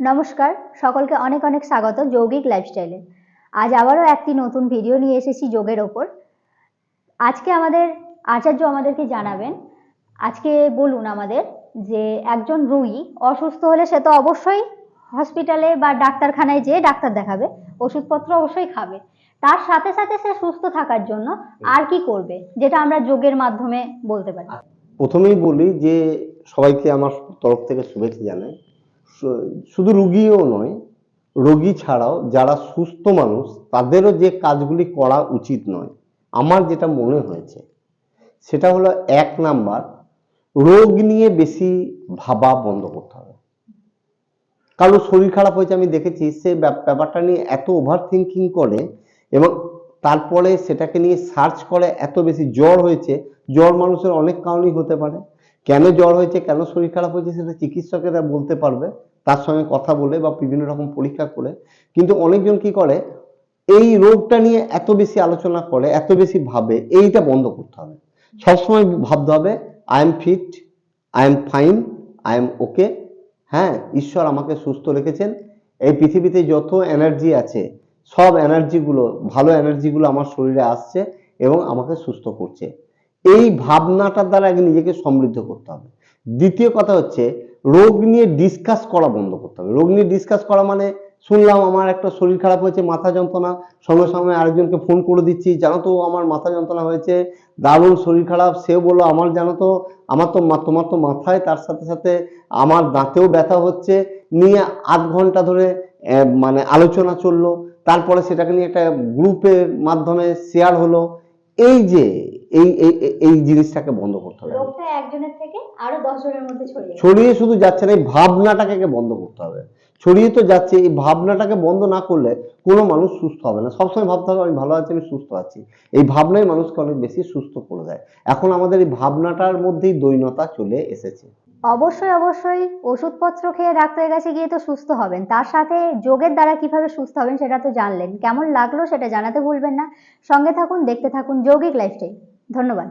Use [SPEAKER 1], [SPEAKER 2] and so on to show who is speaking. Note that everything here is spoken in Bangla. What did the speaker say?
[SPEAKER 1] নমস্কার, সকলকে অনেক অনেক স্বাগত যৌগিক লাইফস্টাইলে। আজ আবারও একটি নতুন ভিডিও নিয়ে এসেছি যোগের ওপর। আজকে আমাদের আচার্য আমাদেরকে জানাবেন, আজকে বলুন আমাদের যে একজন রোগী অসুস্থ হলে সে তো অবশ্যই হসপিটালে বা ডাক্তারখানায় যেয়ে ডাক্তার দেখাবে, ওষুধপত্র অবশ্যই খাবে, তার সাথে সাথে সে সুস্থ থাকার জন্য আর কি করবে, যেটা আমরা যোগের মাধ্যমে বলতে পারি।
[SPEAKER 2] প্রথমেই বলি যে সবাইকে আমার তরফ থেকে শুভেচ্ছা জানাই। শুধু রোগীও নয়, রোগী ছাড়াও যারা সুস্থ মানুষ তাদেরও যে কাজগুলি করা উচিত নয়, আমার যেটা মনে হয়েছে সেটা হলো 1 নাম্বার, রোগ নিয়ে বেশি ভাবা বন্ধ করতে হবে। কারো শরীর খারাপ হয়েছে আমি দেখেছি, সে ব্যাপারটা নিয়ে এত ওভার থিঙ্কিং করে এবং তারপরে সেটাকে নিয়ে সার্চ করে। এত বেশি জ্বর হয়েছে, জ্বর মানুষের অনেক কারণই হতে পারে। কেন জ্বর হয়েছে, কেন শরীর খারাপ হয়েছে সেটা চিকিৎসকেরা বলতে পারবে তার সঙ্গে কথা বলে বা বিভিন্ন রকম পরীক্ষা করে। কিন্তু অনেকজন কি করে, এই রোগটা নিয়ে এত বেশি আলোচনা করে, এত বেশি ভাবে, এইটা বন্ধ করতে হবে। সবসময় ভাবতে হবে I am fit, I am fine, I am okay. হ্যাঁ, ঈশ্বর আমাকে সুস্থ রেখেছেন। এই পৃথিবীতে যত এনার্জি আছে সব এনার্জিগুলো, ভালো এনার্জিগুলো আমার শরীরে আসছে এবং আমাকে সুস্থ করছে। এই ভাবনাটার দ্বারা আগে নিজেকে সমৃদ্ধ করতে হবে। দ্বিতীয় কথা হচ্ছে, রোগ নিয়ে ডিসকাস করা বন্ধ করতে হবে। রোগ নিয়ে ডিসকাস করা মানে, শুনলাম আমার একটা শরীর খারাপ হয়েছে, মাথা যন্ত্রণা, সঙ্গে সঙ্গে আরেকজনকে ফোন করে দিচ্ছি, জানো তো আমার মাথা যন্ত্রণা হয়েছে, দারুণ শরীর খারাপ। সেও বললো আমার জানো তো, তোমার তো মাথায়, তার সাথে সাথে আমার দাঁতেও ব্যথা হচ্ছে। নিয়ে 8 ঘন্টা ধরে মানে আলোচনা চললো। তারপরে সেটাকে নিয়ে একটা গ্রুপের মাধ্যমে শেয়ার হলো। এই যে এই এই এই জিনিসটাকে বন্ধ করতে হবে।
[SPEAKER 1] রোগটা একজনের থেকে আরো 10 জনের মধ্যে
[SPEAKER 2] ছড়িয়ে শুধু যাচ্ছে না, এই ভাবনাটাকে বন্ধ করতে হবে। ছড়িয়ে তো যাচ্ছে, এই ভাবনাটাকে বন্ধ না করলে কোনো মানুষ সুস্থ হবে না। সবসময় ভাবতে হবে আমি ভালো আছি, আমি সুস্থ আছি। এই ভাবনাই মানুষকে অনেক বেশি সুস্থ করে দেয়। এখন আমাদের এই ভাবনাটার মধ্যেই দৈন্যতা চলে এসেছে।
[SPEAKER 1] অবশ্যই অবশ্যই ওষুধপত্র খেয়ে ডাক্তারের কাছে গিয়ে তো সুস্থ হবেন, তার সাথে যোগের দ্বারা কিভাবে সুস্থ হবেন সেটা তো জানলেন। কেমন লাগলো সেটা জানাতে ভুলবেন না। সঙ্গে থাকুন, দেখতে থাকুন যৌগিক লাইফস্টাইল। ধন্যবাদ।